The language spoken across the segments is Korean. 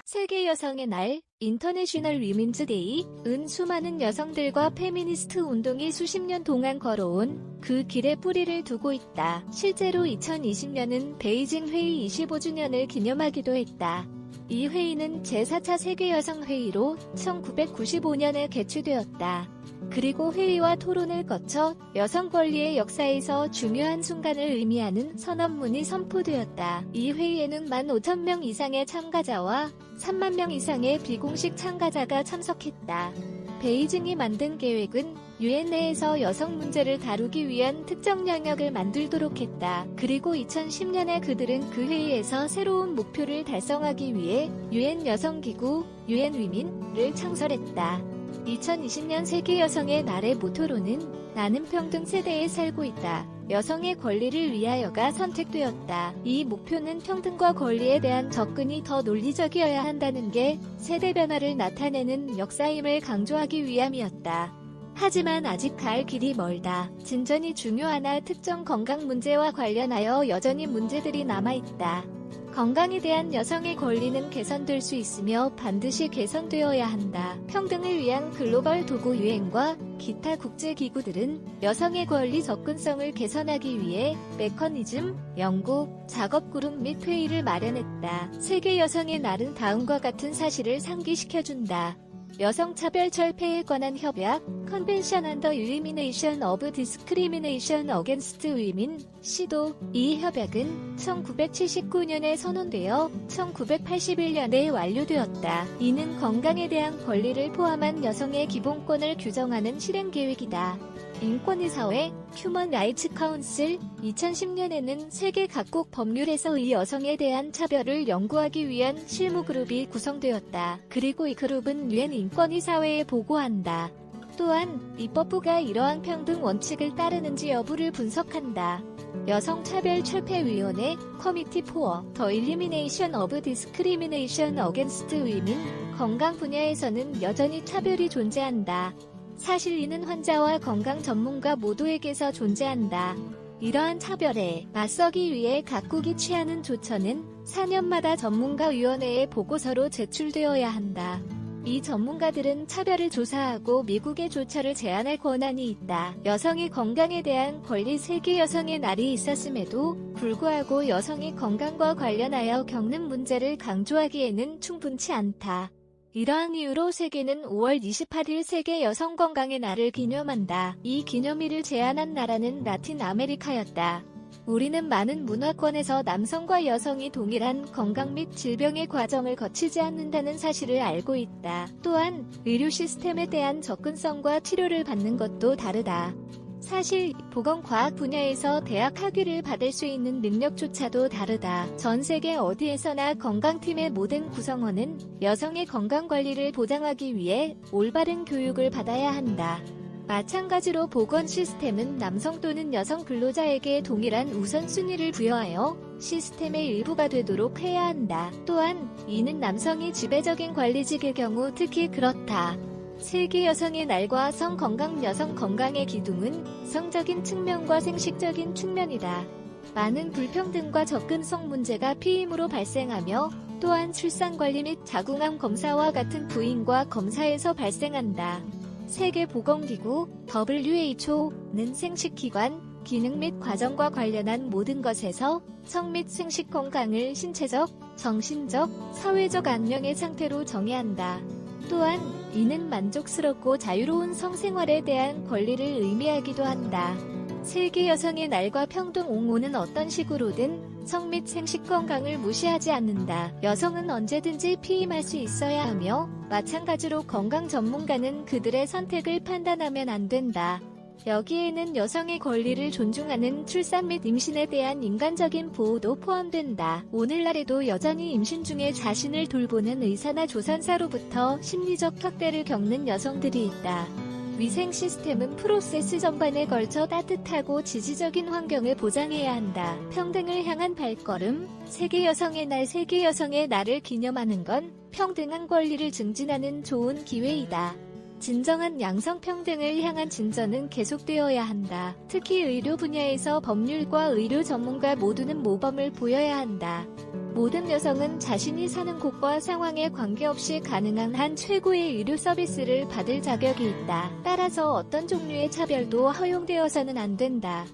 세계 여성의 날, 인터내셔널 위민즈 데이은 수많은 여성들과 페미니스트 운동이 수십 년 동안 걸어온 그 길에 뿌리를 두고 있다. 실제로 2020년은 베이징 회의 25주년을 기념하기도 했다. 이 회의는 제4차 세계여성회의로 1995년에 개최되었다. 그리고 회의와 토론을 거쳐 여성 권리의 역사에서 중요한 순간을 의미하는 선언문이 선포되었다. 이 회의에는 15,000명 이상의 참가자와 3만 명 이상의 비공식 참가자가 참석했다. 베이징이 만든 계획은 유엔 내에서 여성 문제를 다루기 위한 특정 영역을 만들도록 했다. 그리고 2010년에 그들은 그 회의에서 새로운 목표를 달성하기 위해 유엔 여성기구 유엔 위민을 창설했다. 2020년 세계 여성의 날의 모토로는 나는 평등 세대에 살고 있다. 여성의 권리를 위하여가 선택되었다. 이 목표는 평등과 권리에 대한 접근이 더 논리적이어야 한다는 게 세대 변화를 나타내는 역사임을 강조하기 위함이었다. 하지만 아직 갈 길이 멀다. 진전이 중요하나 특정 건강 문제와 관련하여 여전히 문제들이 남아있다. 건강에 대한 여성의 권리는 개선될 수 있으며 반드시 개선되어야 한다. 평등을 위한 글로벌 도구 유엔과 기타 국제기구들은 여성의 권리 접근성을 개선하기 위해 메커니즘, 연구, 작업그룹 및 회의를 마련했다. 세계 여성의 날은 다음과 같은 사실을 상기시켜준다. 여성 차별 철폐에 관한 협약, 컨벤션 언더 일리미네이션 오브 디스크리미네이션 어게인스트 위민, 시도. 이 협약은 1979년에 선언되어 1981년에 완료되었다. 이는 건강에 대한 권리를 포함한 여성의 기본권을 규정하는 실행계획이다. 인권의사회, 휴먼 라이츠 카운슬, 2010년에는 세계 각국 법률에서 이 여성에 대한 차별을 연구하기 위한 실무그룹이 구성되었다. 그리고 이 그룹은 유엔 인권의사회에 보고한다. 또한 입법부가 이러한 평등 원칙을 따르는지 여부를 분석한다. 여성차별철폐위원회 커미티 포어 더 일리미네이션 오브 디스크리미네이션 어게인스트 위민. 건강 분야에서는 여전히 차별이 존재한다. 사실 이는 환자와 건강 전문가 모두에게서 존재한다. 이러한 차별에 맞서기 위해 각국이 취하는 조처는 4년마다 전문가위원회에 보고서로 제출되어야 한다. 이 전문가들은 차별을 조사하고 미국의 조처를 제안할 권한이 있다. 여성의 건강에 대한 권리 세계 여성의 날이 있었음에도 불구하고 여성의 건강과 관련하여 겪는 문제를 강조하기에는 충분치 않다. 이러한 이유로 세계는 5월 28일 세계 여성 건강의 날을 기념한다. 이 기념일을 제안한 나라는 라틴 아메리카였다. 우리는 많은 문화권에서 남성과 여성이 동일한 건강 및 질병의 과정을 거치지 않는다는 사실을 알고 있다. 또한 의료 시스템에 대한 접근성과 치료를 받는 것도 다르다. 사실 보건과학 분야에서 대학 학위를 받을 수 있는 능력조차도 다르다. 전 세계 어디에서나 건강팀의 모든 구성원은 여성의 건강관리를 보장하기 위해 올바른 교육을 받아야 한다. 마찬가지로 보건 시스템은 남성 또는 여성 근로자에게 동일한 우선순위를 부여하여 시스템의 일부가 되도록 해야 한다. 또한 이는 남성이 지배적인 관리직의 경우 특히 그렇다. 세계 여성의 날과 성건강 여성 건강의 기둥은 성적인 측면과 생식적인 측면이다. 많은 불평등과 접근성 문제가 피임으로 발생하며 또한 출산관리 및 자궁암 검사와 같은 부인과 검사에서 발생한다. 세계보건기구 WHO는 생식기관, 기능 및 과정과 관련한 모든 것에서 성 및 생식 건강을 신체적, 정신적, 사회적 안녕의 상태로 정의한다. 또한 이는 만족스럽고 자유로운 성생활에 대한 권리를 의미하기도 한다. 세계 여성의 날과 평등 옹호는 어떤 식으로든 성 및 생식 건강을 무시하지 않는다. 여성은 언제든지 피임할 수 있어야 하며 마찬가지로 건강 전문가는 그들의 선택을 판단하면 안 된다. 여기에는 여성의 권리를 존중하는 출산 및 임신에 대한 인간적인 보호도 포함된다. 오늘날에도 여전히 임신 중에 자신을 돌보는 의사나 조산사로부터 심리적 학대를 겪는 여성들이 있다. 위생 시스템은 프로세스 전반에 걸쳐 따뜻하고 지지적인 환경을 보장해야 한다. 평등을 향한 발걸음, 세계 여성의 날 세계 여성의 날을 기념하는 건 평등한 권리를 증진하는 좋은 기회이다. 진정한 양성평등을 향한 진전은 계속되어야 한다. 특히 의료 분야에서 법률과 의료 전문가 모두는 모범을 보여야 한다. 모든 여성은 자신이 사는 곳과 상황에 관계없이 가능한 한 최고의 의료 서비스를 받을 자격이 있다. 따라서 어떤 종류의 차별도 허용되어서는 안 된다.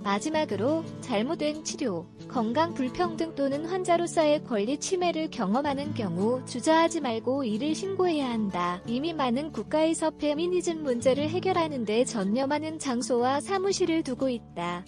마지막으로 잘못된 치료, 건강 불평등 또는 환자로서의 권리 침해를 경험하는 경우 주저하지 말고 이를 신고해야 한다. 이미 많은 국가에서 페미니즘 문제를 해결하는 데 전념하는 장소와 사무실을 두고 있다.